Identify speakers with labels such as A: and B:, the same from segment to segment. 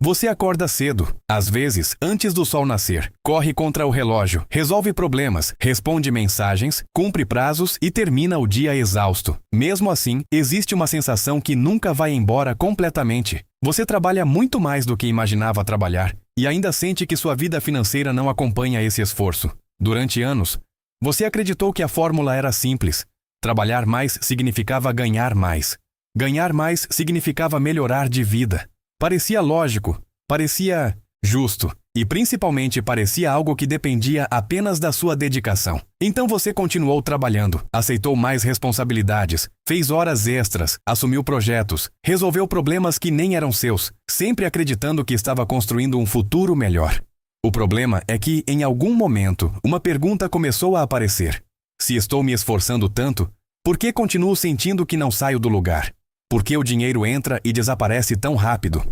A: Você acorda cedo, às vezes antes do sol nascer, corre contra o relógio, resolve problemas, responde mensagens, cumpre prazos e termina o dia exausto. Mesmo assim, existe uma sensação que nunca vai embora completamente. Você trabalha muito mais do que imaginava trabalhar e ainda sente que sua vida financeira não acompanha esse esforço. Durante anos, você acreditou que a fórmula era simples. Trabalhar mais significava ganhar mais. Ganhar mais significava melhorar de vida. Parecia lógico, parecia justo e principalmente parecia algo que dependia apenas da sua dedicação. Então você continuou trabalhando, aceitou mais responsabilidades, fez horas extras, assumiu projetos, resolveu problemas que nem eram seus, sempre acreditando que estava construindo um futuro melhor. O problema é que, em algum momento, uma pergunta começou a aparecer. Se estou me esforçando tanto, por que continuo sentindo que não saio do lugar? Por que o dinheiro entra e desaparece tão rápido?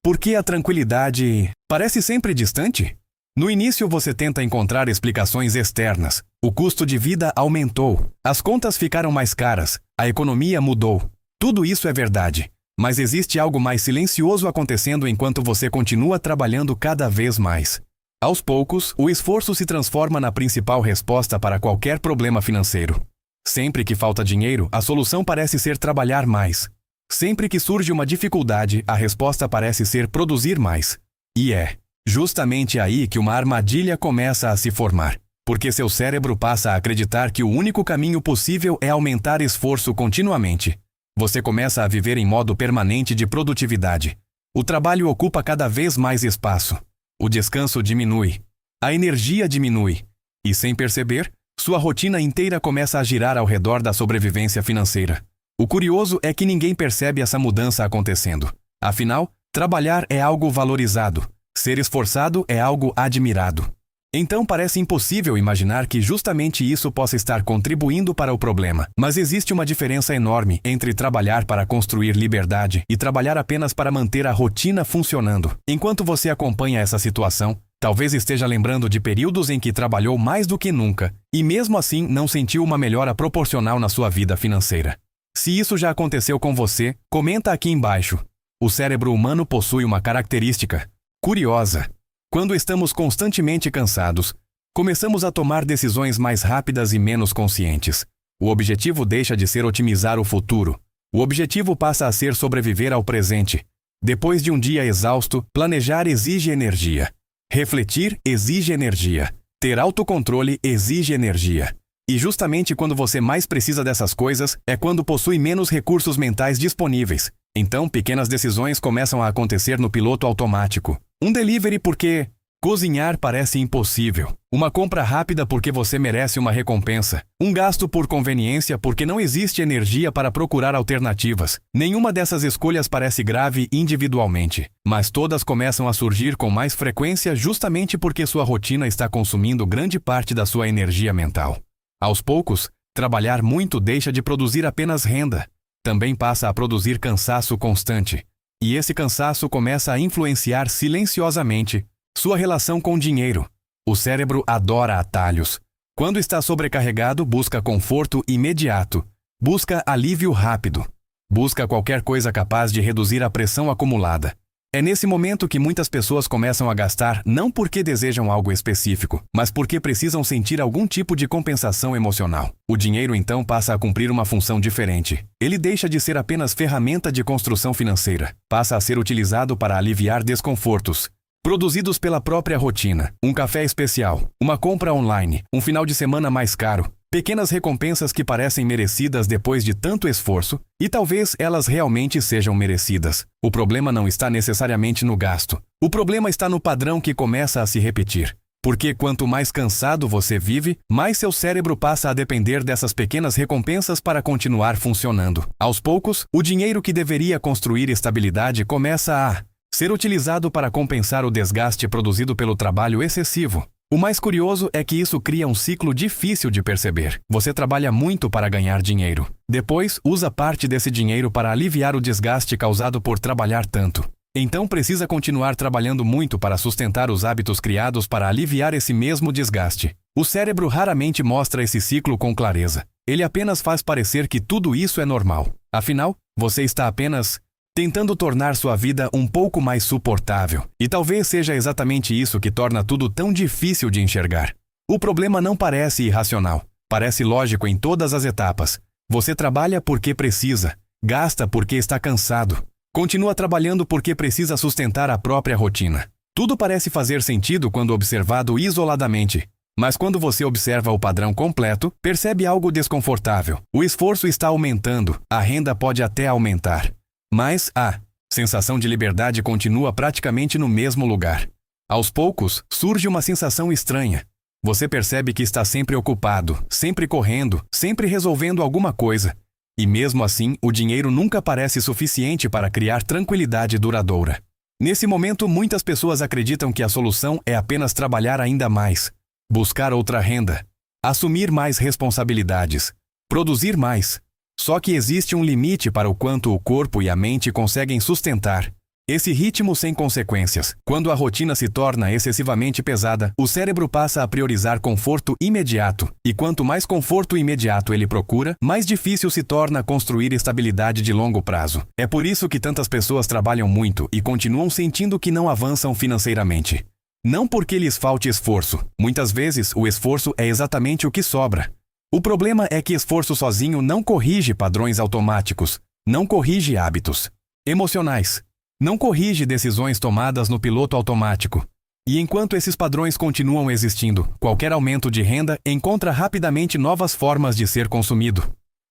A: Por que a tranquilidade parece sempre distante? No início você tenta encontrar explicações externas. O custo de vida aumentou, as contas ficaram mais caras, a economia mudou. Tudo isso é verdade, mas existe algo mais silencioso acontecendo enquanto você continua trabalhando cada vez mais. Aos poucos, o esforço se transforma na principal resposta para qualquer problema financeiro. Sempre que falta dinheiro, a solução parece ser trabalhar mais. Sempre que surge uma dificuldade, a resposta parece ser produzir mais. E é justamente aí que uma armadilha começa a se formar, porque seu cérebro passa a acreditar que o único caminho possível é aumentar esforço continuamente. Você começa a viver em modo permanente de produtividade. O trabalho ocupa cada vez mais espaço. O descanso diminui. A energia diminui. E sem perceber, sua rotina inteira começa a girar ao redor da sobrevivência financeira. O curioso é que ninguém percebe essa mudança acontecendo. Afinal, trabalhar é algo valorizado. Ser esforçado é algo admirado. Então parece impossível imaginar que justamente isso possa estar contribuindo para o problema. Mas existe uma diferença enorme entre trabalhar para construir liberdade e trabalhar apenas para manter a rotina funcionando. Enquanto você acompanha essa situação, talvez esteja lembrando de períodos em que trabalhou mais do que nunca e mesmo assim não sentiu uma melhora proporcional na sua vida financeira. Se isso já aconteceu com você, comenta aqui embaixo. O cérebro humano possui uma característica curiosa. Quando estamos constantemente cansados, começamos a tomar decisões mais rápidas e menos conscientes. O objetivo deixa de ser otimizar o futuro. O objetivo passa a ser sobreviver ao presente. Depois de um dia exausto, planejar exige energia. Refletir exige energia. Ter autocontrole exige energia. E justamente quando você mais precisa dessas coisas, é quando possui menos recursos mentais disponíveis. Então, pequenas decisões começam a acontecer no piloto automático. Um delivery porque cozinhar parece impossível. Uma compra rápida porque você merece uma recompensa. Um gasto por conveniência porque não existe energia para procurar alternativas. Nenhuma dessas escolhas parece grave individualmente, mas todas começam a surgir com mais frequência justamente porque sua rotina está consumindo grande parte da sua energia mental. Aos poucos, trabalhar muito deixa de produzir apenas renda. Também passa a produzir cansaço constante. E esse cansaço começa a influenciar silenciosamente sua relação com o dinheiro. O cérebro adora atalhos. Quando está sobrecarregado, busca conforto imediato. Busca alívio rápido. Busca qualquer coisa capaz de reduzir a pressão acumulada. É nesse momento que muitas pessoas começam a gastar não porque desejam algo específico, mas porque precisam sentir algum tipo de compensação emocional. O dinheiro então passa a cumprir uma função diferente. Ele deixa de ser apenas ferramenta de construção financeira, passa a ser utilizado para aliviar desconfortos produzidos pela própria rotina. Um café especial, uma compra online, um final de semana mais caro. Pequenas recompensas que parecem merecidas depois de tanto esforço, e talvez elas realmente sejam merecidas. O problema não está necessariamente no gasto. O problema está no padrão que começa a se repetir. Porque quanto mais cansado você vive, mais seu cérebro passa a depender dessas pequenas recompensas para continuar funcionando. Aos poucos, o dinheiro que deveria construir estabilidade começa a ser utilizado para compensar o desgaste produzido pelo trabalho excessivo. O mais curioso é que isso cria um ciclo difícil de perceber. Você trabalha muito para ganhar dinheiro. Depois, usa parte desse dinheiro para aliviar o desgaste causado por trabalhar tanto. Então precisa continuar trabalhando muito para sustentar os hábitos criados para aliviar esse mesmo desgaste. O cérebro raramente mostra esse ciclo com clareza. Ele apenas faz parecer que tudo isso é normal. Afinal, você está apenas tentando tornar sua vida um pouco mais suportável. E talvez seja exatamente isso que torna tudo tão difícil de enxergar. O problema não parece irracional, parece lógico em todas as etapas. Você trabalha porque precisa, gasta porque está cansado, continua trabalhando porque precisa sustentar a própria rotina. Tudo parece fazer sentido quando observado isoladamente. Mas quando você observa o padrão completo, percebe algo desconfortável. O esforço está aumentando, a renda pode até aumentar. Mas a sensação de liberdade continua praticamente no mesmo lugar. Aos poucos, surge uma sensação estranha. Você percebe que está sempre ocupado, sempre correndo, sempre resolvendo alguma coisa. E mesmo assim, o dinheiro nunca parece suficiente para criar tranquilidade duradoura. Nesse momento, muitas pessoas acreditam que a solução é apenas trabalhar ainda mais, buscar outra renda, assumir mais responsabilidades, produzir mais. Só que existe um limite para o quanto o corpo e a mente conseguem sustentar esse ritmo sem consequências. Quando a rotina se torna excessivamente pesada, o cérebro passa a priorizar conforto imediato, e quanto mais conforto imediato ele procura, mais difícil se torna construir estabilidade de longo prazo. É por isso que tantas pessoas trabalham muito e continuam sentindo que não avançam financeiramente. Não porque lhes falte esforço. Muitas vezes, o esforço é exatamente o que sobra. O problema é que esforço sozinho não corrige padrões automáticos, não corrige hábitos emocionais, não corrige decisões tomadas no piloto automático. E enquanto esses padrões continuam existindo, qualquer aumento de renda encontra rapidamente novas formas de ser consumido.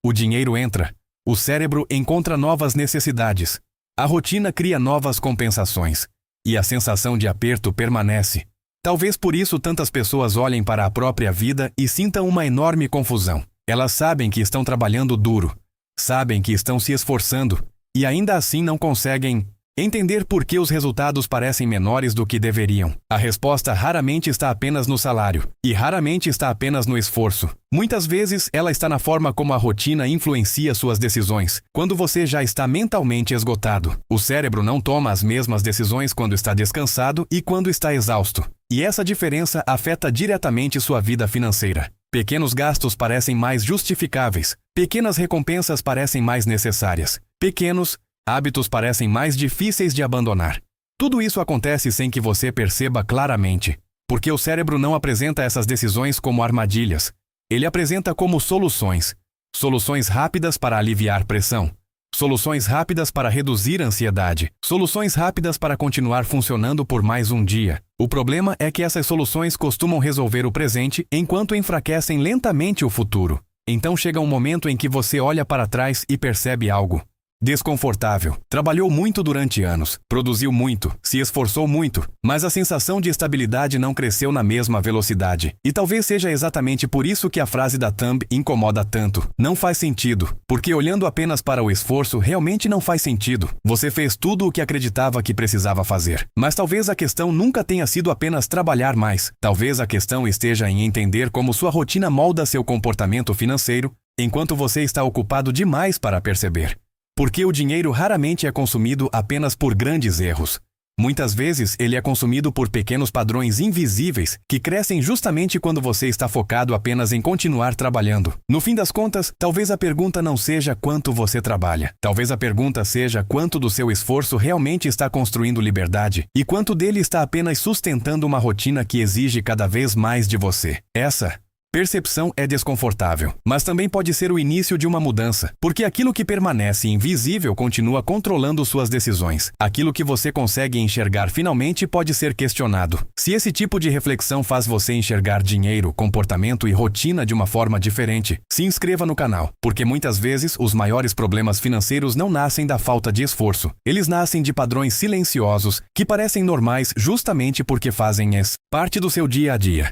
A: O dinheiro entra, o cérebro encontra novas necessidades, a rotina cria novas compensações. E a sensação de aperto permanece. Talvez por isso tantas pessoas olhem para a própria vida e sintam uma enorme confusão. Elas sabem que estão trabalhando duro, sabem que estão se esforçando, e ainda assim não conseguem entender por que os resultados parecem menores do que deveriam. A resposta raramente está apenas no salário, e raramente está apenas no esforço. Muitas vezes, ela está na forma como a rotina influencia suas decisões. Quando você já está mentalmente esgotado, o cérebro não toma as mesmas decisões quando está descansado e quando está exausto. E essa diferença afeta diretamente sua vida financeira. Pequenos gastos parecem mais justificáveis, pequenas recompensas parecem mais necessárias, pequenos hábitos parecem mais difíceis de abandonar. Tudo isso acontece sem que você perceba claramente, porque o cérebro não apresenta essas decisões como armadilhas. Ele apresenta como soluções. Soluções rápidas para aliviar pressão. Soluções rápidas para reduzir a ansiedade. Soluções rápidas para continuar funcionando por mais um dia. O problema é que essas soluções costumam resolver o presente enquanto enfraquecem lentamente o futuro. Então chega um momento em que você olha para trás e percebe algo desconfortável. Trabalhou muito durante anos, produziu muito, se esforçou muito, mas a sensação de estabilidade não cresceu na mesma velocidade. E talvez seja exatamente por isso que a frase da thumb incomoda tanto. Não faz sentido, porque olhando apenas para o esforço realmente não faz sentido. Você fez tudo o que acreditava que precisava fazer. Mas talvez a questão nunca tenha sido apenas trabalhar mais. Talvez a questão esteja em entender como sua rotina molda seu comportamento financeiro, enquanto você está ocupado demais para perceber. Porque o dinheiro raramente é consumido apenas por grandes erros. Muitas vezes ele é consumido por pequenos padrões invisíveis que crescem justamente quando você está focado apenas em continuar trabalhando. No fim das contas, talvez a pergunta não seja quanto você trabalha. Talvez a pergunta seja quanto do seu esforço realmente está construindo liberdade e quanto dele está apenas sustentando uma rotina que exige cada vez mais de você. Essa percepção é desconfortável, mas também pode ser o início de uma mudança, porque aquilo que permanece invisível continua controlando suas decisões. Aquilo que você consegue enxergar finalmente pode ser questionado. Se esse tipo de reflexão faz você enxergar dinheiro, comportamento e rotina de uma forma diferente, se inscreva no canal, porque muitas vezes os maiores problemas financeiros não nascem da falta de esforço. Eles nascem de padrões silenciosos que parecem normais justamente porque fazem parte do seu dia a dia.